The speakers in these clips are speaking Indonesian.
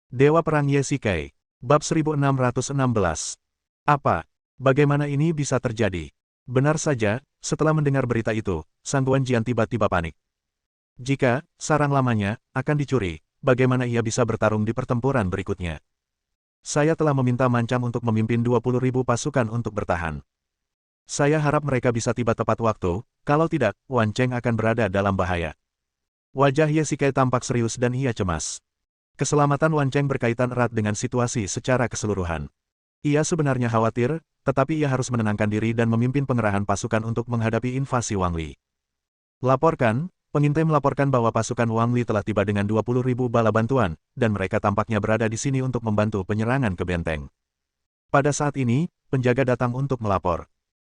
Dewa Perang Ye Shikai. Bab 1616. Apa? Bagaimana ini bisa terjadi? Benar saja, setelah mendengar berita itu, Sang Guan Jian tiba-tiba panik. Jika sarang lamanya akan dicuri, bagaimana ia bisa bertarung di pertempuran berikutnya? Saya telah meminta Mancang untuk memimpin 20.000 pasukan untuk bertahan. Saya harap mereka bisa tiba tepat waktu, kalau tidak, Wan Cheng akan berada dalam bahaya. Wajah Ye Shikai tampak serius dan ia cemas. Keselamatan Wan Cheng berkaitan erat dengan situasi secara keseluruhan. Ia sebenarnya khawatir, tetapi ia harus menenangkan diri dan memimpin pengerahan pasukan untuk menghadapi invasi Wang Li. Laporkan, pengintai melaporkan bahwa pasukan Wang Li telah tiba dengan 20.000 bala bantuan, dan mereka tampaknya berada di sini untuk membantu penyerangan ke benteng. Pada saat ini, penjaga datang untuk melapor.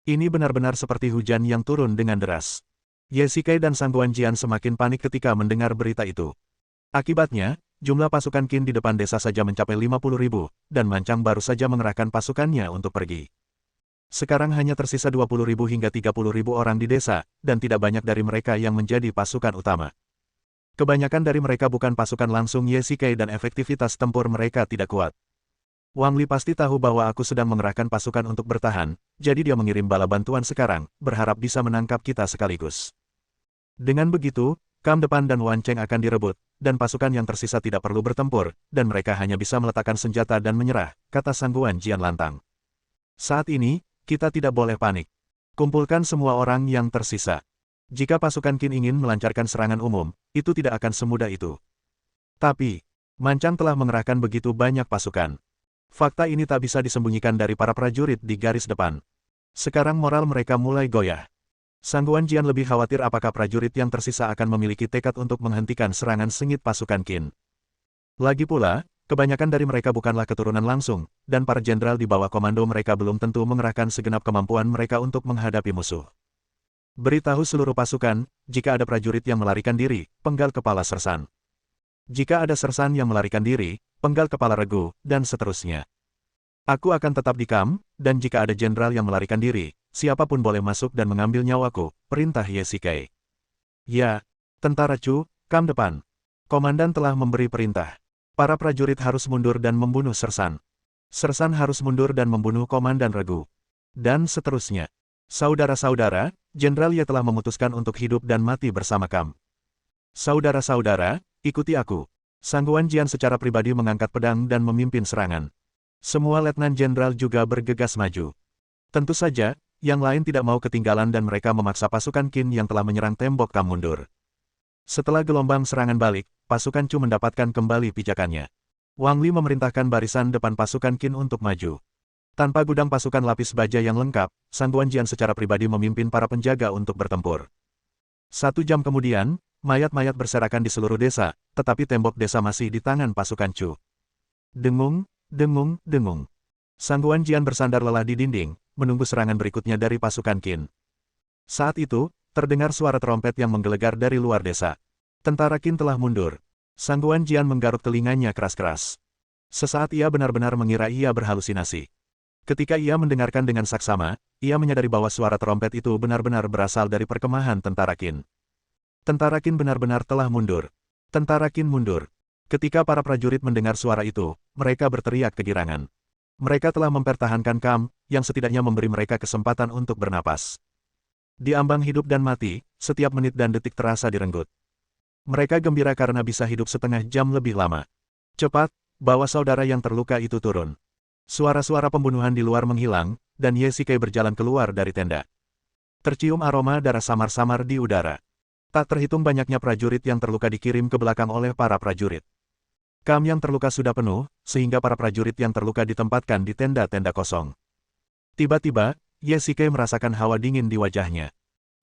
Ini benar-benar seperti hujan yang turun dengan deras. Ye Shikai dan Sang Guan Jian semakin panik ketika mendengar berita itu. Akibatnya, jumlah pasukan Qin di depan desa saja mencapai 50.000, dan Mancang baru saja mengerahkan pasukannya untuk pergi. Sekarang hanya tersisa 20.000 hingga 30.000 orang di desa, dan tidak banyak dari mereka yang menjadi pasukan utama. Kebanyakan dari mereka bukan pasukan langsung Ye Shikai dan efektivitas tempur mereka tidak kuat. Wang Li pasti tahu bahwa aku sedang mengerahkan pasukan untuk bertahan, jadi dia mengirim bala bantuan sekarang, berharap bisa menangkap kita sekaligus. Dengan begitu, Kam depan dan Wan Cheng akan direbut, dan pasukan yang tersisa tidak perlu bertempur, dan mereka hanya bisa meletakkan senjata dan menyerah, kata Sang Guan Jian lantang. Saat ini, kita tidak boleh panik. Kumpulkan semua orang yang tersisa. Jika pasukan Qin ingin melancarkan serangan umum, itu tidak akan semudah itu. Tapi, Mancang telah mengerahkan begitu banyak pasukan. Fakta ini tak bisa disembunyikan dari para prajurit di garis depan. Sekarang moral mereka mulai goyah. Sang Guan Jian lebih khawatir apakah prajurit yang tersisa akan memiliki tekad untuk menghentikan serangan sengit pasukan Qin. Lagi pula, kebanyakan dari mereka bukanlah keturunan langsung, dan para jenderal di bawah komando mereka belum tentu mengerahkan segenap kemampuan mereka untuk menghadapi musuh. Beritahu seluruh pasukan, jika ada prajurit yang melarikan diri, penggal kepala sersan. Jika ada sersan yang melarikan diri, penggal kepala regu, dan seterusnya. Aku akan tetap di Kam, dan jika ada jenderal yang melarikan diri, siapapun boleh masuk dan mengambil nyawaku, perintah Ye Shikai. Ya, Tentara Chu, Kam depan. Komandan telah memberi perintah. Para prajurit harus mundur dan membunuh sersan. Sersan harus mundur dan membunuh komandan regu. Dan seterusnya. Saudara-saudara, Jenderal Ye telah memutuskan untuk hidup dan mati bersama Kam. Saudara-saudara, ikuti aku. Sang Guan Jian secara pribadi mengangkat pedang dan memimpin serangan. Semua letnan jenderal juga bergegas maju. Tentu saja, yang lain tidak mau ketinggalan dan mereka memaksa pasukan Qin yang telah menyerang tembok Kam mundur. Setelah gelombang serangan balik, pasukan Chu mendapatkan kembali pijakannya. Wang Li memerintahkan barisan depan pasukan Qin untuk maju. Tanpa gudang pasukan lapis baja yang lengkap, Sang Guan Jian secara pribadi memimpin para penjaga untuk bertempur. 1 jam kemudian, mayat-mayat berserakan di seluruh desa, tetapi tembok desa masih di tangan pasukan Chu. Dengung, dengung, dengung. Sang Guan Jian bersandar lelah di dinding, menunggu serangan berikutnya dari pasukan Qin. Saat itu, terdengar suara trompet yang menggelegar dari luar desa. Tentara Qin telah mundur. Sang Guan Jian menggaruk telinganya keras-keras. Sesaat ia benar-benar mengira ia berhalusinasi. Ketika ia mendengarkan dengan saksama, ia menyadari bahwa suara trompet itu benar-benar berasal dari perkemahan tentara Qin. Tentara Qin benar-benar telah mundur. Tentara Qin mundur. Ketika para prajurit mendengar suara itu, mereka berteriak kegirangan. Mereka telah mempertahankan Kam, yang setidaknya memberi mereka kesempatan untuk bernapas. Di ambang hidup dan mati, setiap menit dan detik terasa direnggut. Mereka gembira karena bisa hidup setengah jam lebih lama. Cepat, bawa saudara yang terluka itu turun. Suara-suara pembunuhan di luar menghilang, dan Ye Shikai berjalan keluar dari tenda. Tercium aroma darah samar-samar di udara. Tak terhitung banyaknya prajurit yang terluka dikirim ke belakang oleh para prajurit. Kam yang terluka sudah penuh, sehingga para prajurit yang terluka ditempatkan di tenda-tenda kosong. Tiba-tiba, Ye Shikai merasakan hawa dingin di wajahnya.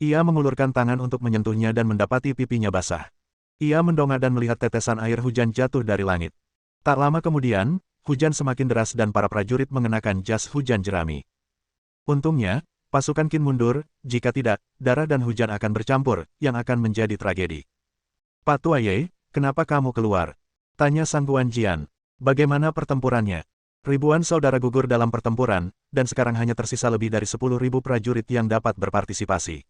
Ia mengulurkan tangan untuk menyentuhnya dan mendapati pipinya basah. Ia mendongak dan melihat tetesan air hujan jatuh dari langit. Tak lama kemudian, hujan semakin deras dan para prajurit mengenakan jas hujan jerami. Untungnya, pasukan Qin mundur, jika tidak, darah dan hujan akan bercampur, yang akan menjadi tragedi. Pak Tua Ye, kenapa kamu keluar? Tanya Sang Guan Jian. Bagaimana pertempurannya? Ribuan saudara gugur dalam pertempuran, dan sekarang hanya tersisa lebih dari 10.000 prajurit yang dapat berpartisipasi.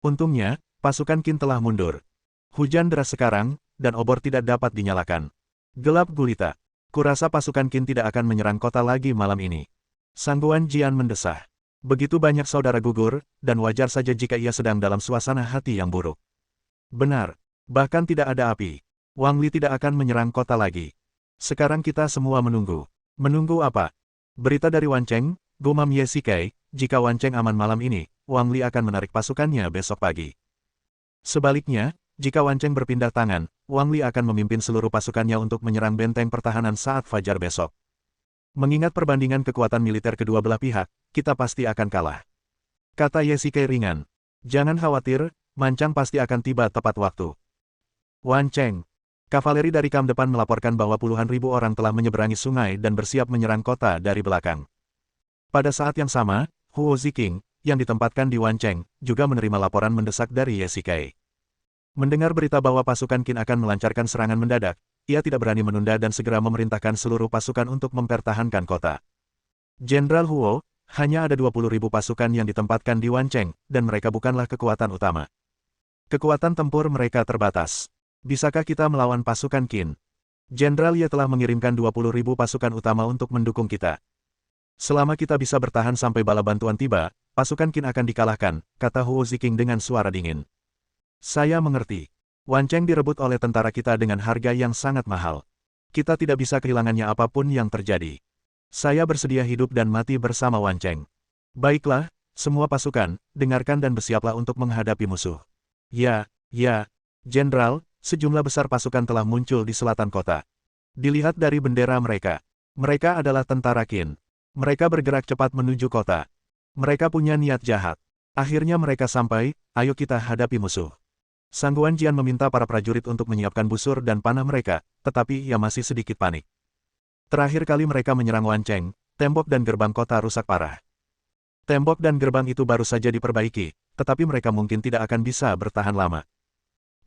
Untungnya, pasukan Qin telah mundur. Hujan deras sekarang, dan obor tidak dapat dinyalakan. Gelap gulita. Kurasa pasukan Qin tidak akan menyerang kota lagi malam ini. Sangguan Jian mendesah. Begitu banyak saudara gugur, dan wajar saja jika ia sedang dalam suasana hati yang buruk. Benar. Bahkan tidak ada api. Wang Li tidak akan menyerang kota lagi. Sekarang kita semua menunggu. Menunggu apa? Berita dari Wan Cheng, gumam Ye Sikai, jika Wan Cheng aman malam ini, Wang Li akan menarik pasukannya besok pagi. Sebaliknya, jika Wan Cheng berpindah tangan, Wang Li akan memimpin seluruh pasukannya untuk menyerang benteng pertahanan saat fajar besok. Mengingat perbandingan kekuatan militer kedua belah pihak, kita pasti akan kalah. Kata Ye Sikai ringan. Jangan khawatir, Mancang pasti akan tiba tepat waktu. Wan Cheng. Kavaleri dari kam depan melaporkan bahwa puluhan ribu orang telah menyeberangi sungai dan bersiap menyerang kota dari belakang. Pada saat yang sama, Huo Ziking, yang ditempatkan di Wan Cheng, juga menerima laporan mendesak dari Ye Sikai. Mendengar berita bahwa pasukan Qin akan melancarkan serangan mendadak, ia tidak berani menunda dan segera memerintahkan seluruh pasukan untuk mempertahankan kota. Jenderal Huo, hanya ada 20.000 pasukan yang ditempatkan di Wan Cheng, dan mereka bukanlah kekuatan utama. Kekuatan tempur mereka terbatas. Bisakah kita melawan pasukan Qin? Jenderal Ye telah mengirimkan 20.000 pasukan utama untuk mendukung kita. Selama kita bisa bertahan sampai bala bantuan tiba, pasukan Qin akan dikalahkan, kata Huo Ziking dengan suara dingin. Saya mengerti. Wan Cheng direbut oleh tentara kita dengan harga yang sangat mahal. Kita tidak bisa kehilangannya apapun yang terjadi. Saya bersedia hidup dan mati bersama Wan Cheng. Baiklah, semua pasukan, dengarkan dan bersiaplah untuk menghadapi musuh. Ya, Jenderal, sejumlah besar pasukan telah muncul di selatan kota. Dilihat dari bendera mereka. Mereka adalah tentara Qin. Mereka bergerak cepat menuju kota. Mereka punya niat jahat. Akhirnya mereka sampai, ayo kita hadapi musuh. Sangguan Jian meminta para prajurit untuk menyiapkan busur dan panah mereka, tetapi ia masih sedikit panik. Terakhir kali mereka menyerang Wan Cheng, tembok dan gerbang kota rusak parah. Tembok dan gerbang itu baru saja diperbaiki, tetapi mereka mungkin tidak akan bisa bertahan lama.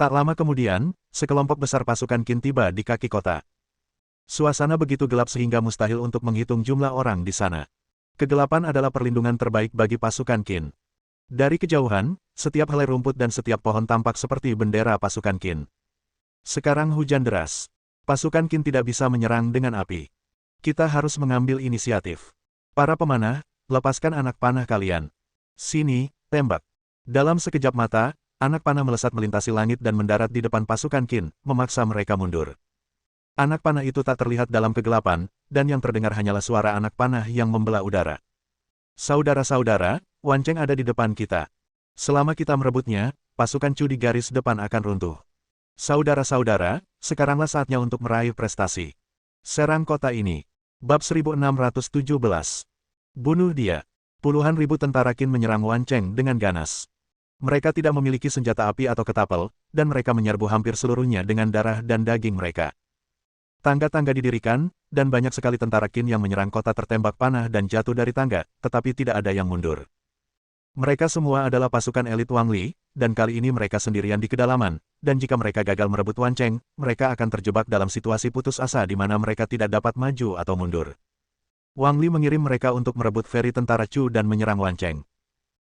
Tak lama kemudian, sekelompok besar pasukan Qin tiba di kaki kota. Suasana begitu gelap sehingga mustahil untuk menghitung jumlah orang di sana. Kegelapan adalah perlindungan terbaik bagi pasukan Qin. Dari kejauhan, setiap helai rumput dan setiap pohon tampak seperti bendera pasukan Qin. Sekarang hujan deras. Pasukan Qin tidak bisa menyerang dengan api. Kita harus mengambil inisiatif. Para pemanah, lepaskan anak panah kalian. Sini, tembak. Dalam sekejap mata, anak panah melesat melintasi langit dan mendarat di depan pasukan Qin, memaksa mereka mundur. Anak panah itu tak terlihat dalam kegelapan, dan yang terdengar hanyalah suara anak panah yang membelah udara. Saudara-saudara, Wan Cheng ada di depan kita. Selama kita merebutnya, pasukan Chu di garis depan akan runtuh. Saudara-saudara, sekaranglah saatnya untuk meraih prestasi. Serang kota ini. Bab 1617. Bunuh dia. Puluhan ribu tentara Qin menyerang Wan Cheng dengan ganas. Mereka tidak memiliki senjata api atau ketapel, dan mereka menyerbu hampir seluruhnya dengan darah dan daging mereka. Tangga-tangga didirikan, dan banyak sekali tentara Qin yang menyerang kota tertembak panah dan jatuh dari tangga, tetapi tidak ada yang mundur. Mereka semua adalah pasukan elit Wang Li, dan kali ini mereka sendirian di kedalaman, dan jika mereka gagal merebut Wan Cheng, mereka akan terjebak dalam situasi putus asa di mana mereka tidak dapat maju atau mundur. Wang Li mengirim mereka untuk merebut feri tentara Chu dan menyerang Wan Cheng.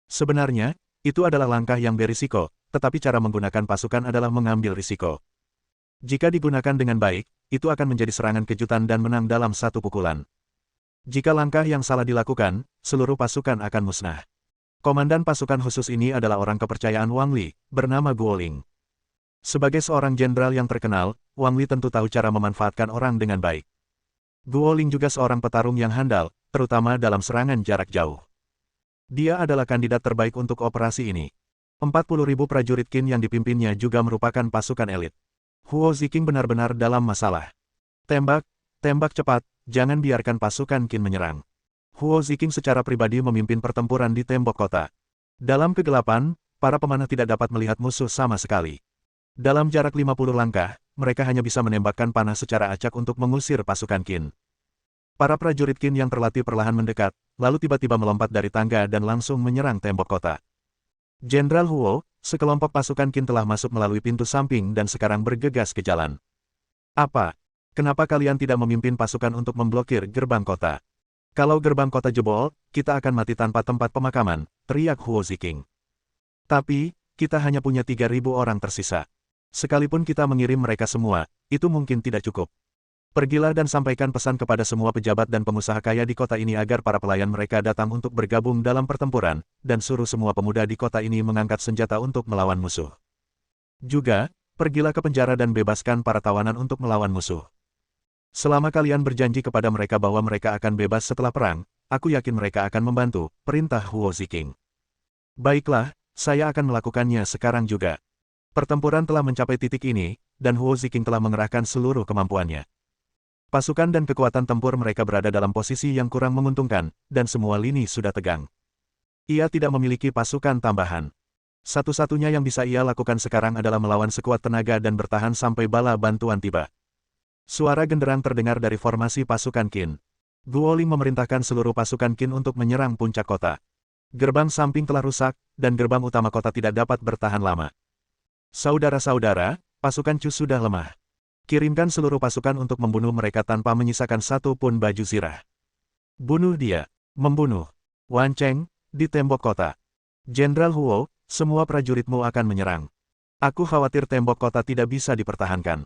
Sebenarnya, itu adalah langkah yang berisiko, tetapi cara menggunakan pasukan adalah mengambil risiko. Jika digunakan dengan baik, itu akan menjadi serangan kejutan dan menang dalam satu pukulan. Jika langkah yang salah dilakukan, seluruh pasukan akan musnah. Komandan pasukan khusus ini adalah orang kepercayaan Wang Li, bernama Guo Ling. Sebagai seorang jenderal yang terkenal, Wang Li tentu tahu cara memanfaatkan orang dengan baik. Guo Ling juga seorang petarung yang handal, terutama dalam serangan jarak jauh. Dia adalah kandidat terbaik untuk operasi ini. 40.000 prajurit Qin yang dipimpinnya juga merupakan pasukan elit. Huo Ziking benar-benar dalam masalah. Tembak, tembak cepat, jangan biarkan pasukan Qin menyerang. Huo Ziking secara pribadi memimpin pertempuran di tembok kota. Dalam kegelapan, para pemanah tidak dapat melihat musuh sama sekali. Dalam jarak 50 langkah, mereka hanya bisa menembakkan panah secara acak untuk mengusir pasukan Qin. Para prajurit Qin yang terlatih perlahan mendekat, lalu tiba-tiba melompat dari tangga dan langsung menyerang tembok kota. Jenderal Huo, sekelompok pasukan Qin telah masuk melalui pintu samping dan sekarang bergegas ke jalan. Apa? Kenapa kalian tidak memimpin pasukan untuk memblokir gerbang kota? Kalau gerbang kota jebol, kita akan mati tanpa tempat pemakaman, teriak Huo Ziking. Tapi, kita hanya punya 3.000 orang tersisa. Sekalipun kita mengirim mereka semua, itu mungkin tidak cukup. Pergilah dan sampaikan pesan kepada semua pejabat dan pengusaha kaya di kota ini agar para pelayan mereka datang untuk bergabung dalam pertempuran, dan suruh semua pemuda di kota ini mengangkat senjata untuk melawan musuh. Juga, pergilah ke penjara dan bebaskan para tawanan untuk melawan musuh. Selama kalian berjanji kepada mereka bahwa mereka akan bebas setelah perang, aku yakin mereka akan membantu, perintah Huo Ziking. Baiklah, saya akan melakukannya sekarang juga. Pertempuran telah mencapai titik ini, dan Huo Ziking telah mengerahkan seluruh kemampuannya. Pasukan dan kekuatan tempur mereka berada dalam posisi yang kurang menguntungkan, dan semua lini sudah tegang. Ia tidak memiliki pasukan tambahan. Satu-satunya yang bisa ia lakukan sekarang adalah melawan sekuat tenaga dan bertahan sampai bala bantuan tiba. Suara genderang terdengar dari formasi pasukan Qin. Guoling memerintahkan seluruh pasukan Qin untuk menyerang puncak kota. Gerbang samping telah rusak, dan gerbang utama kota tidak dapat bertahan lama. Saudara-saudara, pasukan Chu sudah lemah. Kirimkan seluruh pasukan untuk membunuh mereka tanpa menyisakan satu pun baju zirah. Bunuh dia. Membunuh Wan Cheng di tembok kota. Jenderal Huo, semua prajuritmu akan menyerang. Aku khawatir tembok kota tidak bisa dipertahankan.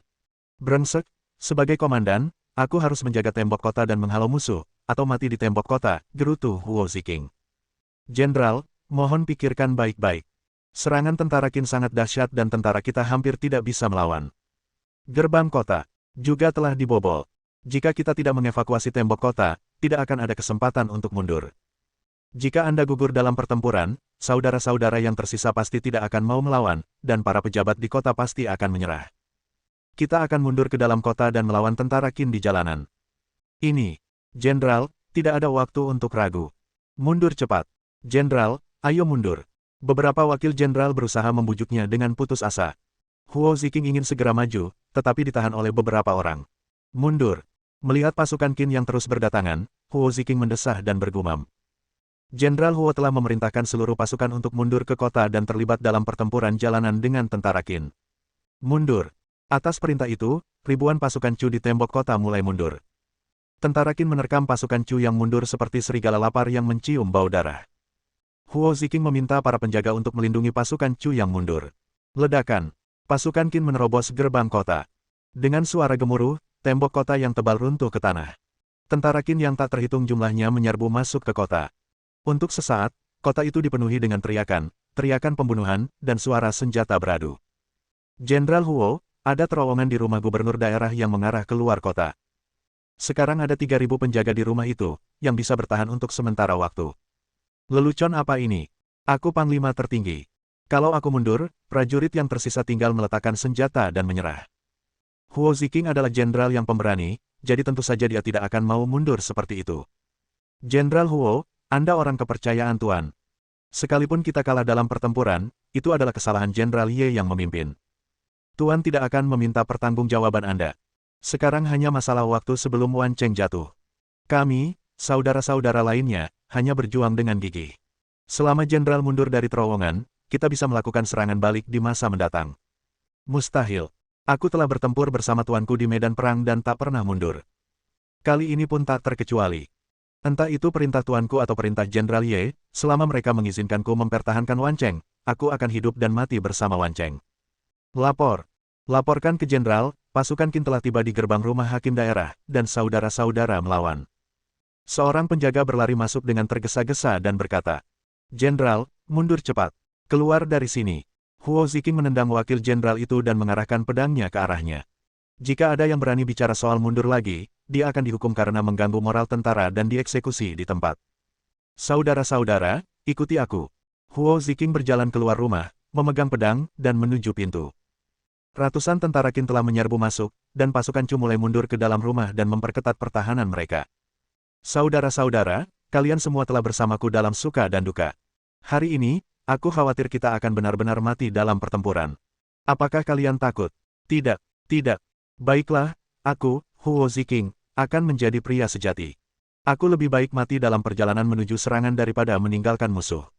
Brengsek, sebagai komandan, aku harus menjaga tembok kota dan menghalau musuh, atau mati di tembok kota, gerutu Huo Ziking. Jenderal, mohon pikirkan baik-baik. Serangan tentara Qin sangat dahsyat dan tentara kita hampir tidak bisa melawan. Gerbang kota juga telah dibobol. Jika kita tidak mengevakuasi tembok kota, tidak akan ada kesempatan untuk mundur. Jika Anda gugur dalam pertempuran, saudara-saudara yang tersisa pasti tidak akan mau melawan, dan para pejabat di kota pasti akan menyerah. Kita akan mundur ke dalam kota dan melawan tentara Qin di jalanan. Ini, Jenderal, tidak ada waktu untuk ragu. Mundur cepat. Jenderal, ayo mundur. Beberapa wakil jenderal berusaha membujuknya dengan putus asa. Huo Ziking ingin segera maju, tetapi ditahan oleh beberapa orang. Mundur. Melihat pasukan Qin yang terus berdatangan, Huo Ziking mendesah dan bergumam. Jenderal Huo telah memerintahkan seluruh pasukan untuk mundur ke kota dan terlibat dalam pertempuran jalanan dengan tentara Qin. Mundur. Atas perintah itu, ribuan pasukan Chu di tembok kota mulai mundur. Tentara Qin menerkam pasukan Chu yang mundur seperti serigala lapar yang mencium bau darah. Huo Ziking meminta para penjaga untuk melindungi pasukan Chu yang mundur. Ledakan. Pasukan Qin menerobos gerbang kota. Dengan suara gemuruh, tembok kota yang tebal runtuh ke tanah. Tentara Qin yang tak terhitung jumlahnya menyerbu masuk ke kota. Untuk sesaat, kota itu dipenuhi dengan teriakan pembunuhan, dan suara senjata beradu. Jenderal Huo, ada terowongan di rumah gubernur daerah yang mengarah keluar kota. Sekarang ada 3.000 penjaga di rumah itu, yang bisa bertahan untuk sementara waktu. Lelucon apa ini? Aku panglima tertinggi. Kalau aku mundur, prajurit yang tersisa tinggal meletakkan senjata dan menyerah. Huo Ziking adalah jenderal yang pemberani, jadi tentu saja dia tidak akan mau mundur seperti itu. Jenderal Huo, Anda orang kepercayaan Tuan. Sekalipun kita kalah dalam pertempuran, itu adalah kesalahan Jenderal Ye yang memimpin. Tuan tidak akan meminta pertanggungjawaban Anda. Sekarang hanya masalah waktu sebelum Wan Cheng jatuh. Kami, saudara-saudara lainnya, hanya berjuang dengan gigih. Selama jenderal mundur dari terowongan, kita bisa melakukan serangan balik di masa mendatang. Mustahil. Aku telah bertempur bersama tuanku di medan perang dan tak pernah mundur. Kali ini pun tak terkecuali. Entah itu perintah tuanku atau perintah Jenderal Ye, selama mereka mengizinkanku mempertahankan Wan Cheng, aku akan hidup dan mati bersama Wan Cheng. Lapor. Laporkan ke Jenderal, pasukan Qin telah tiba di gerbang rumah hakim daerah, dan saudara-saudara melawan. Seorang penjaga berlari masuk dengan tergesa-gesa dan berkata, Jenderal, mundur cepat. Keluar dari sini. Huo Ziking menendang wakil jenderal itu dan mengarahkan pedangnya ke arahnya. Jika ada yang berani bicara soal mundur lagi, dia akan dihukum karena mengganggu moral tentara dan dieksekusi di tempat. Saudara-saudara, ikuti aku. Huo Ziking berjalan keluar rumah, memegang pedang, dan menuju pintu. Ratusan tentara Qin telah menyerbu masuk, dan pasukan Chu mulai mundur ke dalam rumah dan memperketat pertahanan mereka. Saudara-saudara, kalian semua telah bersamaku dalam suka dan duka. Hari ini, aku khawatir kita akan benar-benar mati dalam pertempuran. Apakah kalian takut? Tidak, tidak. Baiklah, aku, Huo Ziking, akan menjadi pria sejati. Aku lebih baik mati dalam perjalanan menuju serangan daripada meninggalkan musuh.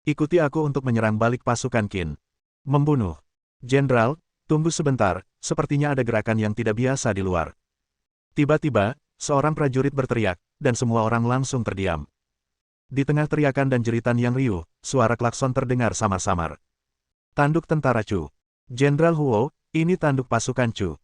Ikuti aku untuk menyerang balik pasukan Qin. Membunuh. Jenderal, tunggu sebentar, sepertinya ada gerakan yang tidak biasa di luar. Tiba-tiba, seorang prajurit berteriak, dan semua orang langsung terdiam. Di tengah teriakan dan jeritan yang riuh, suara klakson terdengar samar-samar. Tanduk tentara Chu. Jenderal Huo, ini tanduk pasukan Chu.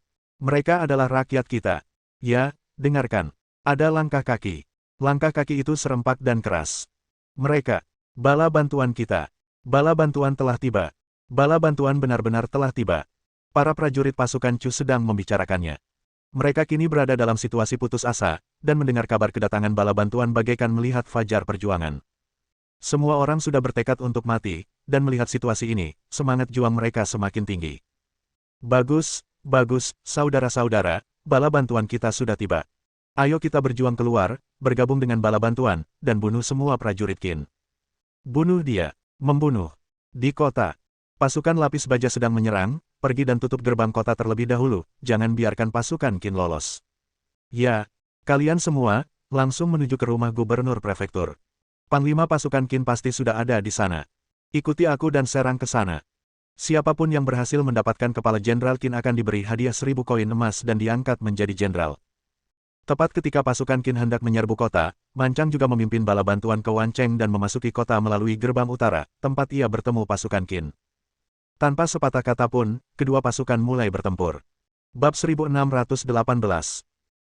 Mereka adalah rakyat kita. Ya, dengarkan. Ada langkah kaki. Langkah kaki itu serempak dan keras. Mereka, bala bantuan kita. Bala bantuan telah tiba. Bala bantuan benar-benar telah tiba. Para prajurit pasukan Chu sedang membicarakannya. Mereka kini berada dalam situasi putus asa, dan mendengar kabar kedatangan bala bantuan bagaikan melihat fajar perjuangan. Semua orang sudah bertekad untuk mati, dan melihat situasi ini, semangat juang mereka semakin tinggi. Bagus, bagus, saudara-saudara, bala bantuan kita sudah tiba. Ayo kita berjuang keluar, bergabung dengan bala bantuan, dan bunuh semua prajurit Qin. Bunuh dia. Membunuh. Di kota. Pasukan lapis baja sedang menyerang, pergi dan tutup gerbang kota terlebih dahulu, jangan biarkan pasukan Qin lolos. Ya, kalian semua, langsung menuju ke rumah gubernur prefektur. Panglima pasukan Qin pasti sudah ada di sana. Ikuti aku dan serang ke sana. Siapapun yang berhasil mendapatkan kepala Jenderal Qin akan diberi hadiah 1000 koin emas dan diangkat menjadi jenderal. Tepat ketika pasukan Qin hendak menyerbu kota, Mancang juga memimpin bala bantuan ke Wancheng dan memasuki kota melalui gerbang utara, tempat ia bertemu pasukan Qin. Tanpa sepatah kata pun, kedua pasukan mulai bertempur. Bab 1618.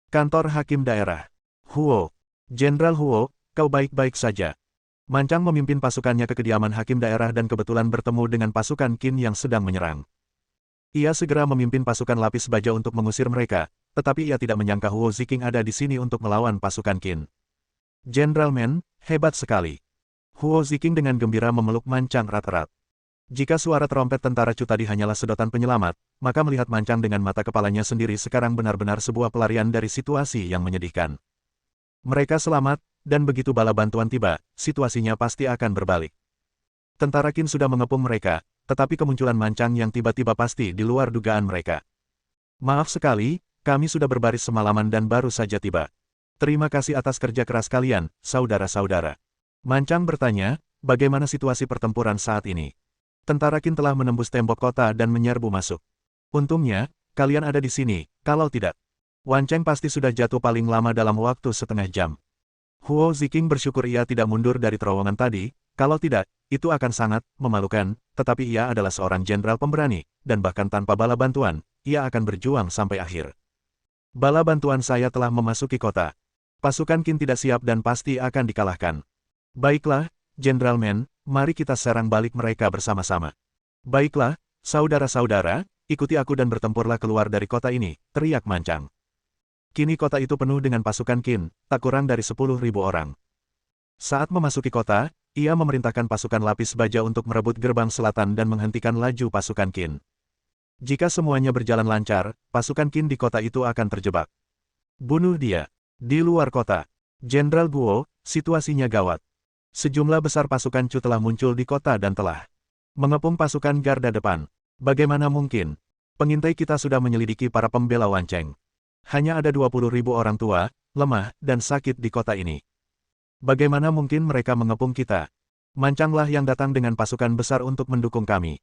Kantor Hakim Daerah. Huo. Jenderal Huo, kau baik-baik saja. Mancang memimpin pasukannya ke kediaman Hakim Daerah dan kebetulan bertemu dengan pasukan Qin yang sedang menyerang. Ia segera memimpin pasukan lapis baja untuk mengusir mereka, tetapi ia tidak menyangka Huo Ziking ada di sini untuk melawan pasukan Qin. Jenderal Men, hebat sekali. Huo Ziking dengan gembira memeluk Mancang erat-erat. Jika suara trompet tentara Chu tadi hanyalah sedotan penyelamat, maka melihat Mancang dengan mata kepalanya sendiri sekarang benar-benar sebuah pelarian dari situasi yang menyedihkan. Mereka selamat, dan begitu bala bantuan tiba, situasinya pasti akan berbalik. Tentara Qin sudah mengepung mereka, tetapi kemunculan Mancang yang tiba-tiba pasti di luar dugaan mereka. Maaf sekali, kami sudah berbaris semalaman dan baru saja tiba. Terima kasih atas kerja keras kalian, saudara-saudara. Mancang bertanya, bagaimana situasi pertempuran saat ini? Tentara Qin telah menembus tembok kota dan menyerbu masuk. Untungnya, kalian ada di sini, kalau tidak, Wancheng pasti sudah jatuh paling lama dalam waktu setengah jam. Huo Ziking bersyukur ia tidak mundur dari terowongan tadi, kalau tidak, itu akan sangat memalukan, tetapi ia adalah seorang jenderal pemberani, dan bahkan tanpa bala bantuan, ia akan berjuang sampai akhir. Bala bantuan saya telah memasuki kota. Pasukan Qin tidak siap dan pasti akan dikalahkan. Baiklah, Jenderal Men, mari kita serang balik mereka bersama-sama. Baiklah, saudara-saudara, ikuti aku dan bertempurlah keluar dari kota ini, teriak Mancang. Kini kota itu penuh dengan pasukan Qin, tak kurang dari 10.000 orang. Saat memasuki kota, ia memerintahkan pasukan lapis baja untuk merebut gerbang selatan dan menghentikan laju pasukan Qin. Jika semuanya berjalan lancar, pasukan Qin di kota itu akan terjebak. Bunuh dia. Di luar kota. Jenderal Guo, situasinya gawat. Sejumlah besar pasukan Chu telah muncul di kota dan telah mengepung pasukan garda depan. Bagaimana mungkin? Pengintai kita sudah menyelidiki para pembela Wancheng. Hanya ada 20.000 orang tua, lemah, dan sakit di kota ini. Bagaimana mungkin mereka mengepung kita? Mancanglah yang datang dengan pasukan besar untuk mendukung kami.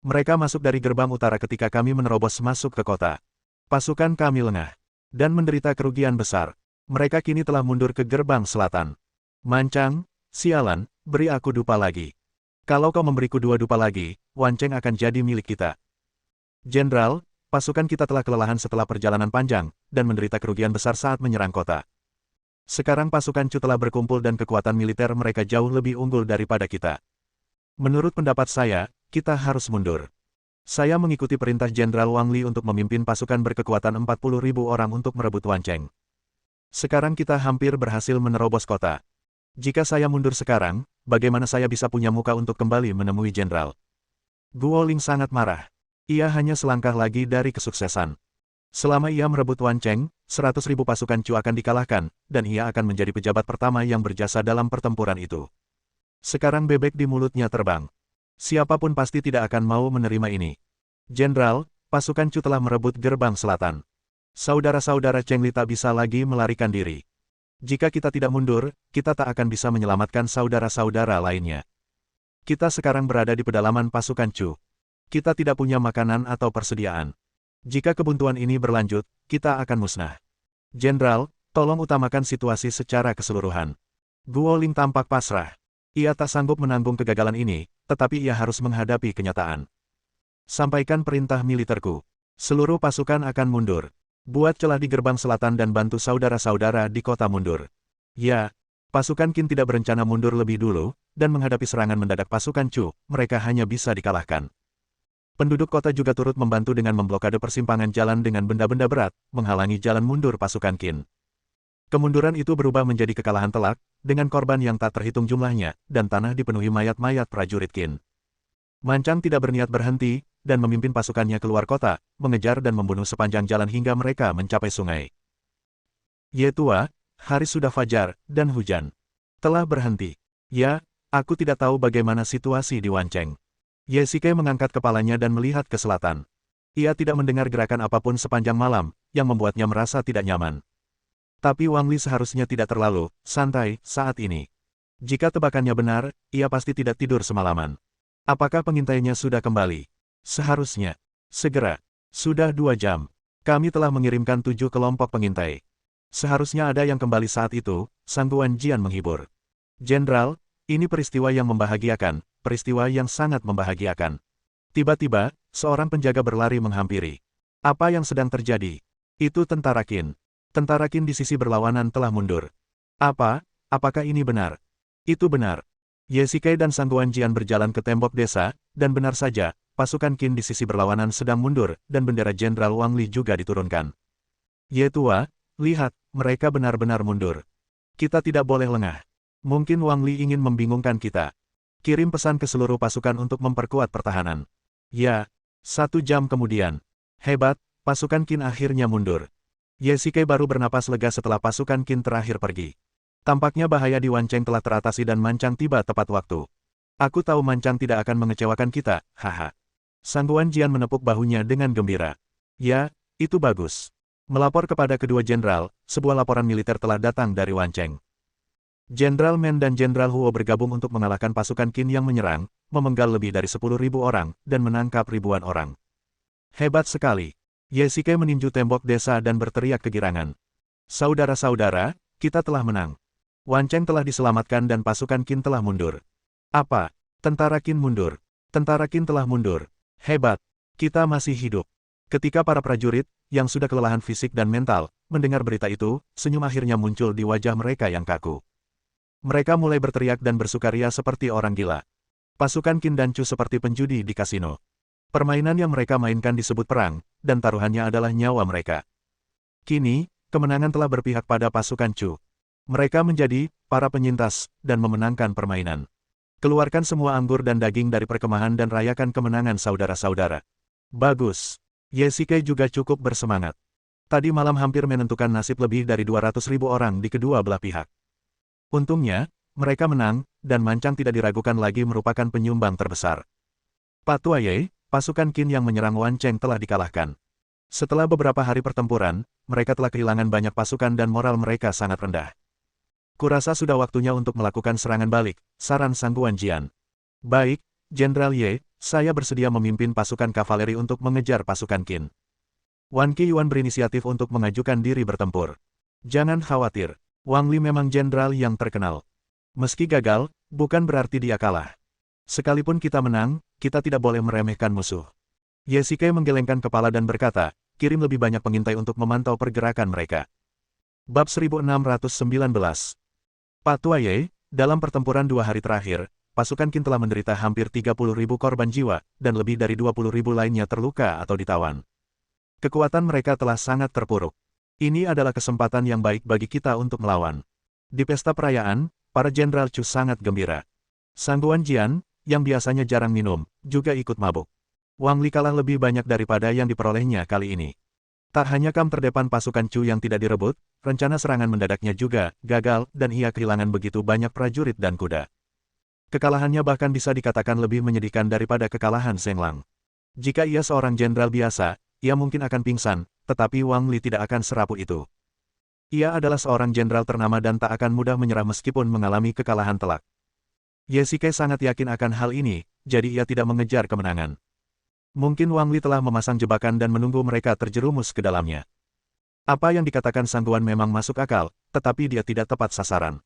Mereka masuk dari gerbang utara ketika kami menerobos masuk ke kota. Pasukan kami lengah dan menderita kerugian besar. Mereka kini telah mundur ke gerbang selatan. Mancang, sialan, beri aku dupa lagi. Kalau kau memberiku 2 dupa lagi, Wancheng akan jadi milik kita. Jenderal, pasukan kita telah kelelahan setelah perjalanan panjang, dan menderita kerugian besar saat menyerang kota. Sekarang pasukan Chu telah berkumpul dan kekuatan militer mereka jauh lebih unggul daripada kita. Menurut pendapat saya, kita harus mundur. Saya mengikuti perintah Jenderal Wang Li untuk memimpin pasukan berkekuatan 40.000 orang untuk merebut Wancheng. Sekarang kita hampir berhasil menerobos kota. Jika saya mundur sekarang, bagaimana saya bisa punya muka untuk kembali menemui Jenderal? Guo Ling sangat marah. Ia hanya selangkah lagi dari kesuksesan. Selama ia merebut Wancheng, 100.000 pasukan Chu akan dikalahkan, dan ia akan menjadi pejabat pertama yang berjasa dalam pertempuran itu. Sekarang bebek di mulutnya terbang. Siapapun pasti tidak akan mau menerima ini. Jenderal, pasukan Chu telah merebut gerbang selatan. Saudara-saudara Cheng Li tak bisa lagi melarikan diri. Jika kita tidak mundur, kita tak akan bisa menyelamatkan saudara-saudara lainnya. Kita sekarang berada di pedalaman pasukan Chu. Kita tidak punya makanan atau persediaan. Jika kebuntuan ini berlanjut, kita akan musnah. Jenderal, tolong utamakan situasi secara keseluruhan. Guo Ling tampak pasrah. Ia tak sanggup menanggung kegagalan ini, tetapi ia harus menghadapi kenyataan. Sampaikan perintah militerku. Seluruh pasukan akan mundur. Buat celah di gerbang selatan dan bantu saudara-saudara di kota mundur. Ya, pasukan Qin tidak berencana mundur lebih dulu, dan menghadapi serangan mendadak pasukan Chu, mereka hanya bisa dikalahkan. Penduduk kota juga turut membantu dengan memblokade persimpangan jalan dengan benda-benda berat, menghalangi jalan mundur pasukan Qin. Kemunduran itu berubah menjadi kekalahan telak, dengan korban yang tak terhitung jumlahnya, dan tanah dipenuhi mayat-mayat prajurit Qin. Mancang tidak berniat berhenti, dan memimpin pasukannya keluar kota, mengejar dan membunuh sepanjang jalan hingga mereka mencapai sungai. Ye tua, hari sudah fajar, dan hujan telah berhenti. Ya, aku tidak tahu bagaimana situasi di Wancheng. Ye Shikai mengangkat kepalanya dan melihat ke selatan. Ia tidak mendengar gerakan apapun sepanjang malam, yang membuatnya merasa tidak nyaman. Tapi Wang Li seharusnya tidak terlalu santai saat ini. Jika tebakannya benar, ia pasti tidak tidur semalaman. Apakah pengintainya sudah kembali? Seharusnya. Segera. Sudah 2 jam. Kami telah mengirimkan 7 kelompok pengintai. Seharusnya ada yang kembali saat itu, Sang Guan Jian menghibur. Jenderal, ini peristiwa yang membahagiakan, peristiwa yang sangat membahagiakan. Tiba-tiba, seorang penjaga berlari menghampiri. Apa yang sedang terjadi? Itu tentara Qin. Tentara Qin di sisi berlawanan telah mundur. Apakah ini benar? Itu benar. Ye Shikai dan Sang Guan Jian berjalan ke tembok desa, dan benar saja, pasukan Qin di sisi berlawanan sedang mundur, dan bendera Jenderal Wang Li juga diturunkan. Ye tua, lihat, mereka benar-benar mundur. Kita tidak boleh lengah. Mungkin Wang Li ingin membingungkan kita. Kirim pesan ke seluruh pasukan untuk memperkuat pertahanan. Ya, 1 jam kemudian. Hebat, pasukan Qin akhirnya mundur. Ye Shikai baru bernapas lega setelah pasukan Qin terakhir pergi. Tampaknya bahaya di Wancheng telah teratasi dan Mancang tiba tepat waktu. Aku tahu Mancang tidak akan mengecewakan kita, haha. Sang Guan Jian menepuk bahunya dengan gembira. Ya, itu bagus. Melapor kepada kedua jenderal, sebuah laporan militer telah datang dari Wancheng. Jenderal Men dan Jenderal Huo bergabung untuk mengalahkan pasukan Qin yang menyerang, memenggal lebih dari 10.000 orang, dan menangkap ribuan orang. Hebat sekali. Ye Shikai meninju tembok desa dan berteriak kegirangan. Saudara-saudara, kita telah menang. Wancheng telah diselamatkan dan pasukan Qin telah mundur. Apa? Tentara Qin mundur. Tentara Qin telah mundur. Hebat. Kita masih hidup. Ketika para prajurit, yang sudah kelelahan fisik dan mental, mendengar berita itu, senyum akhirnya muncul di wajah mereka yang kaku. Mereka mulai berteriak dan bersukaria seperti orang gila. Pasukan Qin dan Chu seperti penjudi di kasino. Permainan yang mereka mainkan disebut perang, dan taruhannya adalah nyawa mereka. Kini, kemenangan telah berpihak pada pasukan Chu. Mereka menjadi para penyintas dan memenangkan permainan. Keluarkan semua anggur dan daging dari perkemahan dan rayakan kemenangan saudara-saudara. Bagus. Ye Shikai juga cukup bersemangat. Tadi malam hampir menentukan nasib lebih dari 200.000 orang di kedua belah pihak. Untungnya, mereka menang, dan Mancang tidak diragukan lagi merupakan penyumbang terbesar. Pak Tua Ye, pasukan Qin yang menyerang Wancheng telah dikalahkan. Setelah beberapa hari pertempuran, mereka telah kehilangan banyak pasukan dan moral mereka sangat rendah. Kurasa sudah waktunya untuk melakukan serangan balik, saran Sang Guan Jian. Baik, Jenderal Ye, saya bersedia memimpin pasukan kavaleri untuk mengejar pasukan Qin. Wan Qiyuan berinisiatif untuk mengajukan diri bertempur. Jangan khawatir, Wang Li memang jenderal yang terkenal. Meski gagal, bukan berarti dia kalah. Sekalipun kita menang, kita tidak boleh meremehkan musuh. Ye Shikai menggelengkan kepala dan berkata, kirim lebih banyak pengintai untuk memantau pergerakan mereka. Bab 1619. Pak Tua Ye, dalam pertempuran 2 hari terakhir, pasukan Qin telah menderita hampir 30.000 korban jiwa, dan lebih dari 20.000 lainnya terluka atau ditawan. Kekuatan mereka telah sangat terpuruk. Ini adalah kesempatan yang baik bagi kita untuk melawan. Di pesta perayaan, para jenderal Chu sangat gembira. Sang Guan Jian, yang biasanya jarang minum, juga ikut mabuk. Wang Li kalah lebih banyak daripada yang diperolehnya kali ini. Tak hanya kam terdepan pasukan Chu yang tidak direbut, rencana serangan mendadaknya juga gagal dan ia kehilangan begitu banyak prajurit dan kuda. Kekalahannya bahkan bisa dikatakan lebih menyedihkan daripada kekalahan Zheng Lang. Jika ia seorang jenderal biasa, ia mungkin akan pingsan, tetapi Wang Li tidak akan serapuh itu. Ia adalah seorang jenderal ternama dan tak akan mudah menyerah meskipun mengalami kekalahan telak. Ye Shikai sangat yakin akan hal ini, jadi ia tidak mengejar kemenangan. Mungkin Wang Li telah memasang jebakan dan menunggu mereka terjerumus ke dalamnya. Apa yang dikatakan Sang Guan memang masuk akal, tetapi dia tidak tepat sasaran.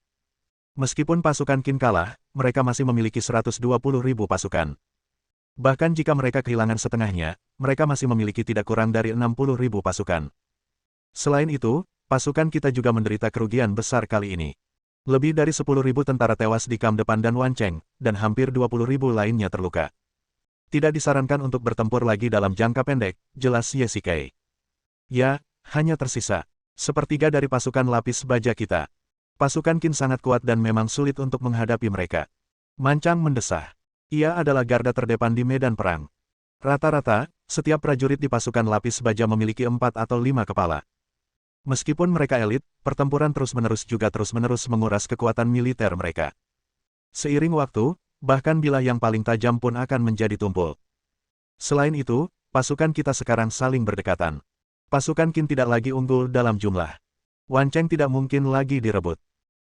Meskipun pasukan Qin kalah, mereka masih memiliki 120.000 pasukan. Bahkan jika mereka kehilangan setengahnya, mereka masih memiliki tidak kurang dari 60.000 pasukan. Selain itu, pasukan kita juga menderita kerugian besar kali ini. Lebih dari 10.000 tentara tewas di kamp depan dan Wancheng, dan hampir 20.000 lainnya terluka. Tidak disarankan untuk bertempur lagi dalam jangka pendek, jelas Ye Shikai. Ya, hanya tersisa sepertiga dari pasukan lapis baja kita. Pasukan Qin sangat kuat dan memang sulit untuk menghadapi mereka. Mancang mendesah. Ia adalah garda terdepan di medan perang. Rata-rata, setiap prajurit di pasukan lapis baja memiliki 4 atau 5 kepala. Meskipun mereka elit, pertempuran terus-menerus juga terus-menerus menguras kekuatan militer mereka. Seiring waktu, bahkan bilah yang paling tajam pun akan menjadi tumpul. Selain itu, pasukan kita sekarang saling berdekatan. Pasukan Qin tidak lagi unggul dalam jumlah. Wancheng tidak mungkin lagi direbut.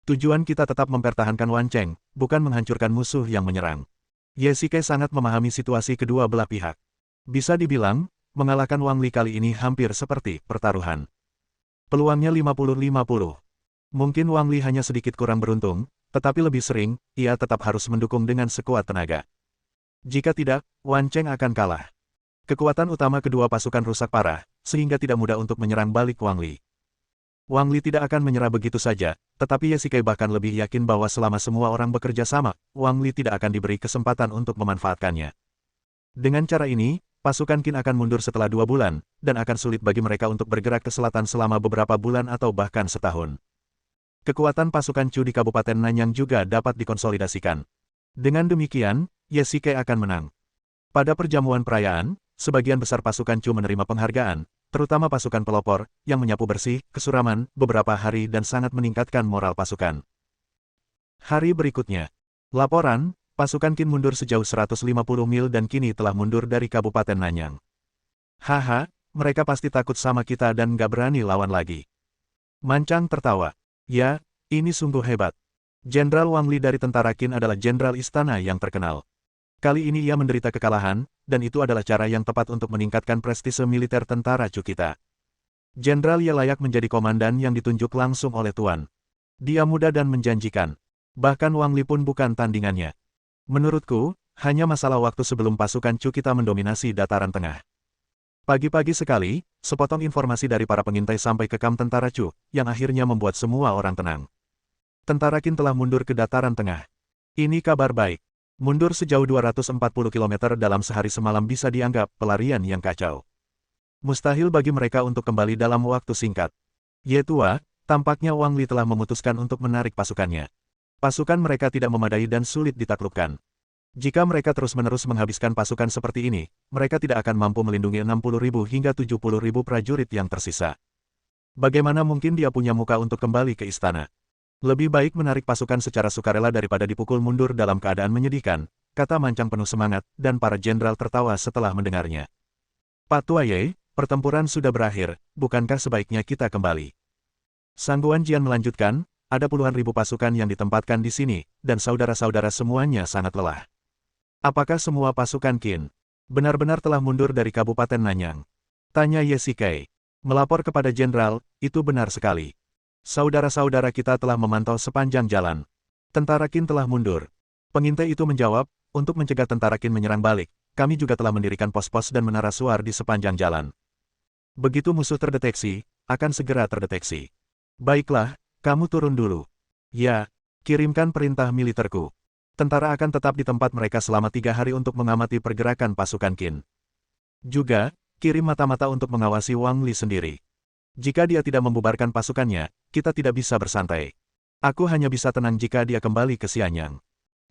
Tujuan kita tetap mempertahankan Wancheng, bukan menghancurkan musuh yang menyerang. Ye Shikai sangat memahami situasi kedua belah pihak. Bisa dibilang, mengalahkan Wang Li kali ini hampir seperti pertaruhan. Peluangnya 50-50. Mungkin Wang Li hanya sedikit kurang beruntung, tetapi lebih sering, ia tetap harus mendukung dengan sekuat tenaga. Jika tidak, Wancheng akan kalah. Kekuatan utama kedua pasukan rusak parah, sehingga tidak mudah untuk menyerang balik Wang Li. Wang Li tidak akan menyerah begitu saja, tetapi Ye Shikai bahkan lebih yakin bahwa selama semua orang bekerja sama, Wang Li tidak akan diberi kesempatan untuk memanfaatkannya. Dengan cara ini, pasukan Qin akan mundur setelah 2 bulan, dan akan sulit bagi mereka untuk bergerak ke selatan selama beberapa bulan atau bahkan setahun. Kekuatan pasukan Chu di Kabupaten Nanyang juga dapat dikonsolidasikan. Dengan demikian, Ye Shikai akan menang. Pada perjamuan perayaan, sebagian besar pasukan Chu menerima penghargaan, terutama pasukan pelopor, yang menyapu bersih, kesuraman, beberapa hari dan sangat meningkatkan moral pasukan. Hari berikutnya. Laporan, pasukan Qin mundur sejauh 150 mil dan kini telah mundur dari Kabupaten Nanyang. Haha, mereka pasti takut sama kita dan nggak berani lawan lagi. Mancang tertawa. Ya, ini sungguh hebat. Jenderal Wang Li dari tentara Qin adalah jenderal istana yang terkenal. Kali ini ia menderita kekalahan, dan itu adalah cara yang tepat untuk meningkatkan prestise militer tentara Chu kita. Jenderal Ye layak menjadi komandan yang ditunjuk langsung oleh Tuan. Dia muda dan menjanjikan. Bahkan Wang Li pun bukan tandingannya. Menurutku, hanya masalah waktu sebelum pasukan Chu kita mendominasi dataran tengah. Pagi-pagi sekali, sepotong informasi dari para pengintai sampai ke kamp tentara Chu, yang akhirnya membuat semua orang tenang. Tentara Qin telah mundur ke dataran tengah. Ini kabar baik. Mundur sejauh 240 km dalam sehari semalam bisa dianggap pelarian yang kacau. Mustahil bagi mereka untuk kembali dalam waktu singkat. Ye tua, tampaknya Wang Li telah memutuskan untuk menarik pasukannya. Pasukan mereka tidak memadai dan sulit ditaklukkan. Jika mereka terus-menerus menghabiskan pasukan seperti ini, mereka tidak akan mampu melindungi 60.000 hingga 70.000 prajurit yang tersisa. Bagaimana mungkin dia punya muka untuk kembali ke istana? Lebih baik menarik pasukan secara sukarela daripada dipukul mundur dalam keadaan menyedihkan, kata Mancang penuh semangat, dan para jenderal tertawa setelah mendengarnya. Pak Tua Ye, pertempuran sudah berakhir, bukankah sebaiknya kita kembali? Sangguan Jian melanjutkan, ada puluhan ribu pasukan yang ditempatkan di sini, dan saudara-saudara semuanya sangat lelah. Apakah semua pasukan Qin benar-benar telah mundur dari Kabupaten Nanyang? Tanya Ye Shikai. Melapor kepada jenderal, itu benar sekali. Saudara-saudara kita telah memantau sepanjang jalan. Tentara Qin telah mundur. Pengintai itu menjawab, untuk mencegah tentara Qin menyerang balik, kami juga telah mendirikan pos-pos dan menara suar di sepanjang jalan. Begitu musuh terdeteksi, akan segera terdeteksi. Baiklah, kamu turun dulu. Ya, kirimkan perintah militerku. Tentara akan tetap di tempat mereka selama 3 hari untuk mengamati pergerakan pasukan Qin. Juga, kirim mata-mata untuk mengawasi Wang Li sendiri. Jika dia tidak membubarkan pasukannya, kita tidak bisa bersantai. Aku hanya bisa tenang jika dia kembali ke Xianyang.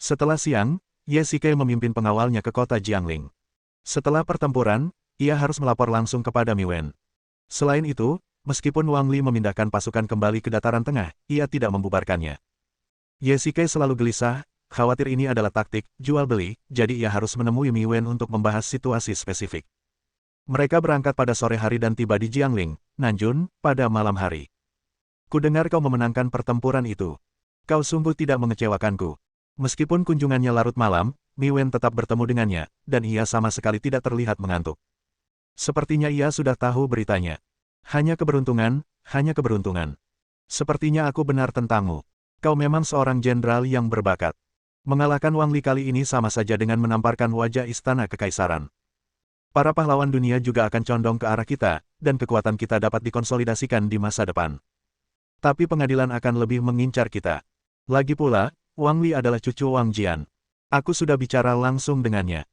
Setelah siang, Ye Shikai memimpin pengawalnya ke kota Jiangling. Setelah pertempuran, ia harus melapor langsung kepada Mi Wen. Selain itu, meskipun Wang Li memindahkan pasukan kembali ke dataran tengah, ia tidak membubarkannya. Ye Shikai selalu gelisah, khawatir ini adalah taktik jual-beli, jadi ia harus menemui Mi Wen untuk membahas situasi spesifik. Mereka berangkat pada sore hari dan tiba di Jiangling, Nanjun, pada malam hari. Kudengar kau memenangkan pertempuran itu. Kau sungguh tidak mengecewakanku. Meskipun kunjungannya larut malam, Mi Wen tetap bertemu dengannya, dan ia sama sekali tidak terlihat mengantuk. Sepertinya ia sudah tahu beritanya. Hanya keberuntungan, hanya keberuntungan. Sepertinya aku benar tentangmu. Kau memang seorang jenderal yang berbakat. Mengalahkan Wang Li kali ini sama saja dengan menamparkan wajah istana kekaisaran. Para pahlawan dunia juga akan condong ke arah kita, dan kekuatan kita dapat dikonsolidasikan di masa depan. Tapi pengadilan akan lebih mengincar kita. Lagi pula, Wang Li adalah cucu Wang Jian. Aku sudah bicara langsung dengannya.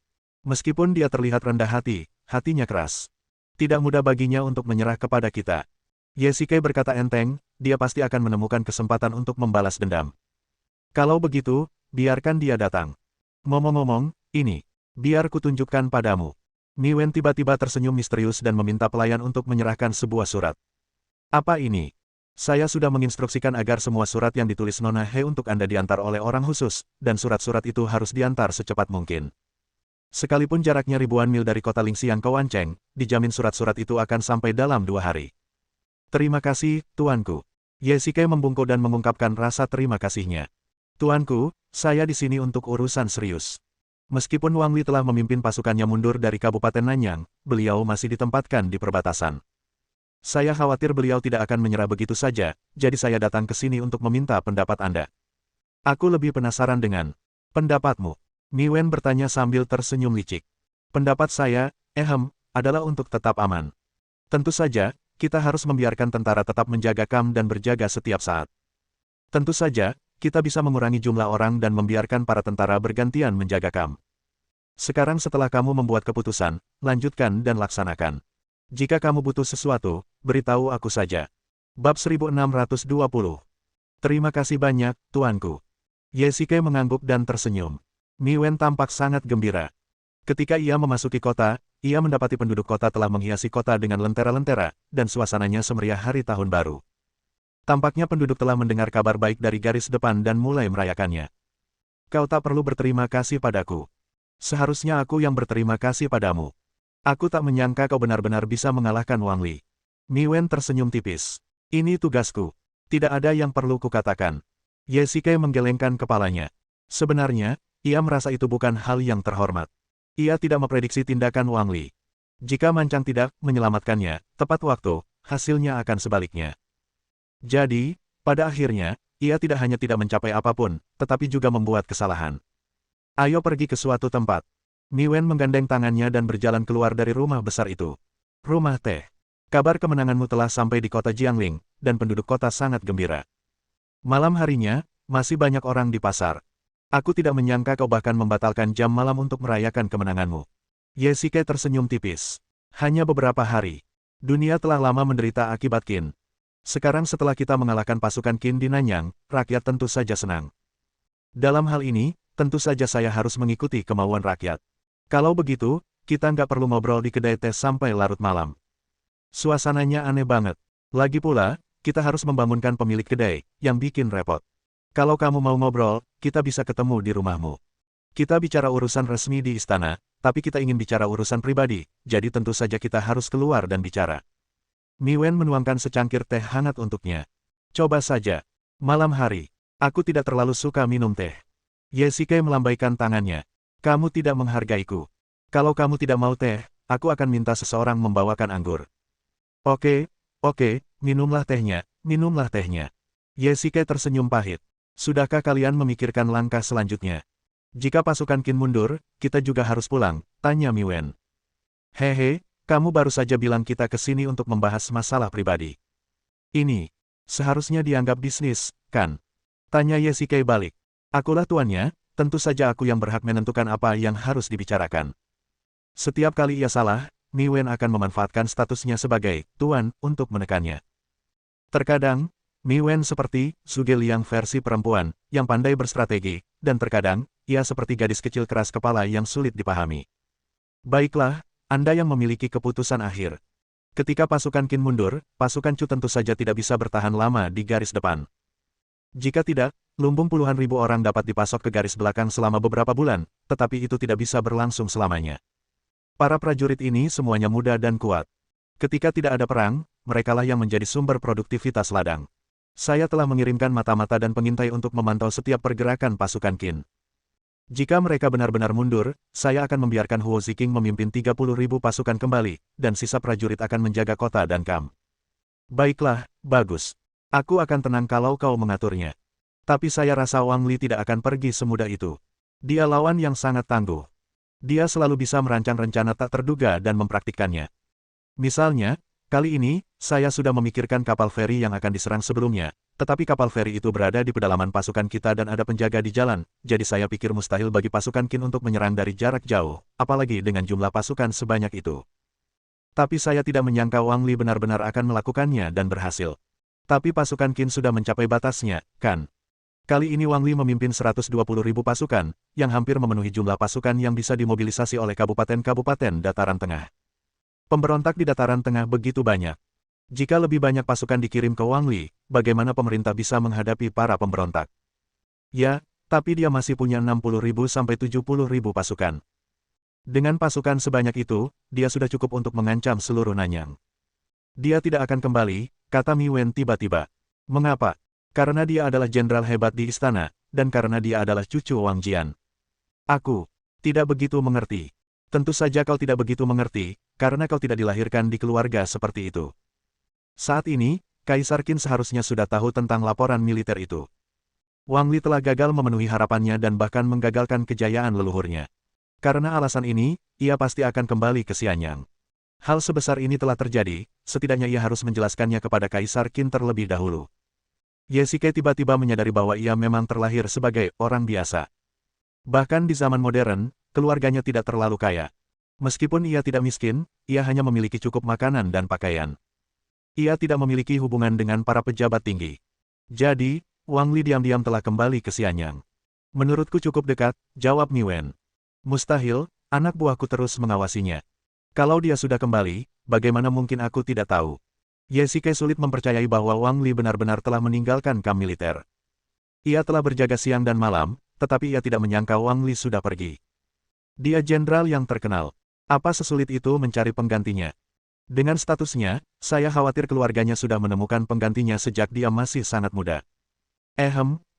Meskipun dia terlihat rendah hati, hatinya keras. Tidak mudah baginya untuk menyerah kepada kita. Ye Shikai berkata enteng, dia pasti akan menemukan kesempatan untuk membalas dendam. Kalau begitu, biarkan dia datang. Ngomong-ngomong, ini, biar kutunjukkan padamu. Mi Wen tiba-tiba tersenyum misterius dan meminta pelayan untuk menyerahkan sebuah surat. Apa ini? Saya sudah menginstruksikan agar semua surat yang ditulis Nona He untuk Anda diantar oleh orang khusus, dan surat-surat itu harus diantar secepat mungkin. Sekalipun jaraknya ribuan mil dari kota Lingxiang ke Wancheng, dijamin surat-surat itu akan sampai dalam 2 hari. Terima kasih, Tuanku. Ye Shikai membungkuk dan mengungkapkan rasa terima kasihnya. Tuanku, saya di sini untuk urusan serius. Meskipun Wang Li telah memimpin pasukannya mundur dari Kabupaten Nanyang, beliau masih ditempatkan di perbatasan. Saya khawatir beliau tidak akan menyerah begitu saja, jadi saya datang ke sini untuk meminta pendapat Anda. Aku lebih penasaran dengan pendapatmu. Mi Wen bertanya sambil tersenyum licik. Pendapat saya, adalah untuk tetap aman. Tentu saja, kita harus membiarkan tentara tetap menjaga Kam dan berjaga setiap saat. Tentu saja, kita bisa mengurangi jumlah orang dan membiarkan para tentara bergantian menjaga Kam. Sekarang setelah kamu membuat keputusan, lanjutkan dan laksanakan. Jika kamu butuh sesuatu, beritahu aku saja. Bab 1620. Terima kasih banyak, Tuanku. Ye Shikai mengangguk dan tersenyum. Mi Wen tampak sangat gembira. Ketika ia memasuki kota, ia mendapati penduduk kota telah menghiasi kota dengan lentera-lentera, dan suasananya semeriah hari tahun baru. Tampaknya penduduk telah mendengar kabar baik dari garis depan dan mulai merayakannya. Kau tak perlu berterima kasih padaku. Seharusnya aku yang berterima kasih padamu. Aku tak menyangka kau benar-benar bisa mengalahkan Wang Li. Mi Wen tersenyum tipis. Ini tugasku. Tidak ada yang perlu kukatakan. Ye Shikai menggelengkan kepalanya. Sebenarnya, ia merasa itu bukan hal yang terhormat. Ia tidak memprediksi tindakan Wang Li. Jika Mancang tidak menyelamatkannya, tepat waktu, hasilnya akan sebaliknya. Jadi, pada akhirnya, ia tidak hanya tidak mencapai apapun, tetapi juga membuat kesalahan. Ayo pergi ke suatu tempat. Mi Wen menggandeng tangannya dan berjalan keluar dari rumah besar itu. Rumah teh. Kabar kemenanganmu telah sampai di kota Jiangling, dan penduduk kota sangat gembira. Malam harinya, masih banyak orang di pasar. Aku tidak menyangka kau bahkan membatalkan jam malam untuk merayakan kemenanganmu. Ye Shikai tersenyum tipis. Hanya beberapa hari. Dunia telah lama menderita akibat Qin. Sekarang setelah kita mengalahkan pasukan Qin di Nanyang, rakyat tentu saja senang. Dalam hal ini, tentu saja saya harus mengikuti kemauan rakyat. Kalau begitu, kita nggak perlu ngobrol di kedai teh sampai larut malam. Suasananya aneh banget. Lagi pula, kita harus membangunkan pemilik kedai, yang bikin repot. Kalau kamu mau ngobrol, kita bisa ketemu di rumahmu. Kita bicara urusan resmi di istana, tapi kita ingin bicara urusan pribadi, jadi tentu saja kita harus keluar dan bicara. Mi Wen menuangkan secangkir teh hangat untuknya. Coba saja. Malam hari. Aku tidak terlalu suka minum teh. Ye Shikai melambaikan tangannya. Kamu tidak menghargaiku. Kalau kamu tidak mau teh, aku akan minta seseorang membawakan anggur. Oke, minumlah tehnya, minumlah tehnya. Ye Shikai tersenyum pahit. Sudahkah kalian memikirkan langkah selanjutnya? Jika pasukan Qin mundur, kita juga harus pulang, tanya Mi Wen. Hehe, kamu baru saja bilang kita ke sini untuk membahas masalah pribadi. Ini, seharusnya dianggap bisnis, kan? Tanya Ye Shikai balik. Akulah tuannya, tentu saja aku yang berhak menentukan apa yang harus dibicarakan. Setiap kali ia salah, Mi Wen akan memanfaatkan statusnya sebagai tuan untuk menekannya. Terkadang, Mi Wen seperti Zhuge Liang versi perempuan, yang pandai berstrategi, dan terkadang, ia seperti gadis kecil keras kepala yang sulit dipahami. Baiklah, Anda yang memiliki keputusan akhir. Ketika pasukan Qin mundur, pasukan Chu tentu saja tidak bisa bertahan lama di garis depan. Jika tidak, lumbung puluhan ribu orang dapat dipasok ke garis belakang selama beberapa bulan, tetapi itu tidak bisa berlangsung selamanya. Para prajurit ini semuanya muda dan kuat. Ketika tidak ada perang, merekalah yang menjadi sumber produktivitas ladang. Saya telah mengirimkan mata-mata dan pengintai untuk memantau setiap pergerakan pasukan Qin. Jika mereka benar-benar mundur, saya akan membiarkan Huo Ziqing memimpin 30.000 pasukan kembali, dan sisa prajurit akan menjaga kota dan Kam. Baiklah, bagus. Aku akan tenang kalau kau mengaturnya. Tapi saya rasa Wang Li tidak akan pergi semudah itu. Dia lawan yang sangat tangguh. Dia selalu bisa merancang rencana tak terduga dan mempraktikkannya. Misalnya, Kali ini, saya sudah memikirkan kapal feri yang akan diserang sebelumnya, tetapi kapal feri itu berada di pedalaman pasukan kita dan ada penjaga di jalan, jadi saya pikir mustahil bagi pasukan Qin untuk menyerang dari jarak jauh, apalagi dengan jumlah pasukan sebanyak itu. Tapi saya tidak menyangka Wang Li benar-benar akan melakukannya dan berhasil. Tapi pasukan Qin sudah mencapai batasnya, kan? Kali ini Wang Li memimpin 120.000 pasukan, yang hampir memenuhi jumlah pasukan yang bisa dimobilisasi oleh kabupaten-kabupaten dataran tengah. Pemberontak di dataran tengah begitu banyak. Jika lebih banyak pasukan dikirim ke Wang Li, bagaimana pemerintah bisa menghadapi para pemberontak? Ya, tapi dia masih punya 60.000 sampai 70.000 pasukan. Dengan pasukan sebanyak itu, dia sudah cukup untuk mengancam seluruh Nanyang. Dia tidak akan kembali, kata Mi Wen tiba-tiba. Mengapa? Karena dia adalah jenderal hebat di istana, dan karena dia adalah cucu Wang Jian. Aku tidak begitu mengerti. Tentu saja kau tidak begitu mengerti, karena kau tidak dilahirkan di keluarga seperti itu. Saat ini, Kaisar Qin seharusnya sudah tahu tentang laporan militer itu. Wang Li telah gagal memenuhi harapannya dan bahkan menggagalkan kejayaan leluhurnya. Karena alasan ini, ia pasti akan kembali ke Xianyang. Hal sebesar ini telah terjadi, setidaknya ia harus menjelaskannya kepada Kaisar Qin terlebih dahulu. Ye Xike tiba-tiba menyadari bahwa ia memang terlahir sebagai orang biasa. Bahkan di zaman modern, keluarganya tidak terlalu kaya. Meskipun ia tidak miskin, ia hanya memiliki cukup makanan dan pakaian. Ia tidak memiliki hubungan dengan para pejabat tinggi. Jadi, Wang Li diam-diam telah kembali ke Xianyang. Menurutku cukup dekat, jawab Mi Wen. Mustahil, anak buahku terus mengawasinya. Kalau dia sudah kembali, bagaimana mungkin aku tidak tahu? Ye Xike sulit mempercayai bahwa Wang Li benar-benar telah meninggalkan kamp militer. Ia telah berjaga siang dan malam, tetapi ia tidak menyangka Wang Li sudah pergi. Dia jenderal yang terkenal. Apa sesulit itu mencari penggantinya? Dengan statusnya, saya khawatir keluarganya sudah menemukan penggantinya sejak dia masih sangat muda.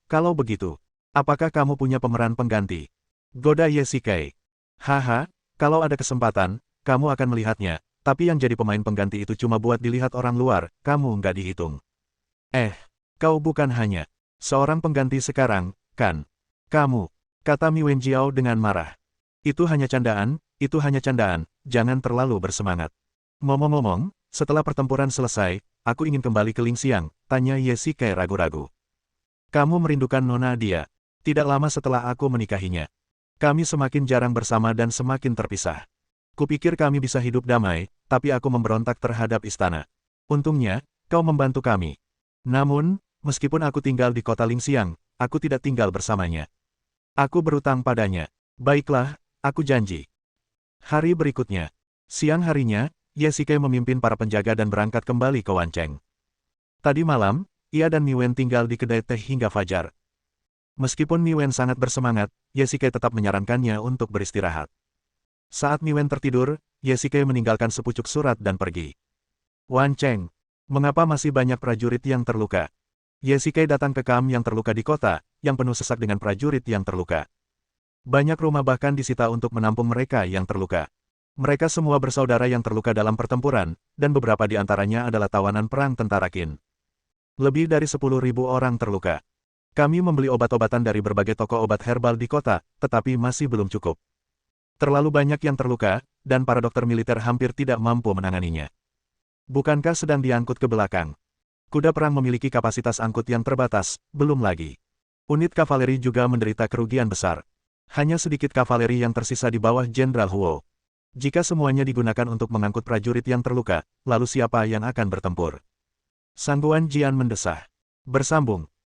Kalau begitu, apakah kamu punya pemeran pengganti? Goda Ye Xike. Haha, kalau ada kesempatan, kamu akan melihatnya, tapi yang jadi pemain pengganti itu cuma buat dilihat orang luar, kamu nggak dihitung. Kau bukan hanya seorang pengganti sekarang, kan? Kamu, kata Mi Wenjiao dengan marah. Itu hanya candaan, jangan terlalu bersemangat. Ngomong-ngomong, setelah pertempuran selesai, aku ingin kembali ke Lingxiang, tanya Ye Xike ragu-ragu. Kamu merindukan Nona dia? Tidak lama setelah aku menikahinya. Kami semakin jarang bersama dan semakin terpisah. Kupikir kami bisa hidup damai, tapi aku memberontak terhadap istana. Untungnya, kau membantu kami. Namun, meskipun aku tinggal di kota Lingxiang, aku tidak tinggal bersamanya. Aku berutang padanya. Baiklah, aku janji. Hari berikutnya, siang harinya, Ye Xike memimpin para penjaga dan berangkat kembali ke Wancheng. Tadi malam, ia dan Mi Wen tinggal di kedai teh hingga fajar. Meskipun Mi Wen sangat bersemangat, Ye Xike tetap menyarankannya untuk beristirahat. Saat Mi Wen tertidur, Ye Xike meninggalkan sepucuk surat dan pergi. Wancheng, mengapa masih banyak prajurit yang terluka? Ye Xike datang ke kamp yang terluka di kota, yang penuh sesak dengan prajurit yang terluka. Banyak rumah bahkan disita untuk menampung mereka yang terluka. Mereka semua bersaudara yang terluka dalam pertempuran, dan beberapa di antaranya adalah tawanan perang tentara Qin. Lebih dari 10.000 orang terluka. Kami membeli obat-obatan dari berbagai toko obat herbal di kota, tetapi masih belum cukup. Terlalu banyak yang terluka, dan para dokter militer hampir tidak mampu menanganinya. Bukankah sedang diangkut ke belakang? Kuda perang memiliki kapasitas angkut yang terbatas, belum lagi. Unit kavaleri juga menderita kerugian besar. Hanya sedikit kavaleri yang tersisa di bawah Jenderal Huo. Jika semuanya digunakan untuk mengangkut prajurit yang terluka, lalu siapa yang akan bertempur? Sangguan Jian mendesah. Bersambung.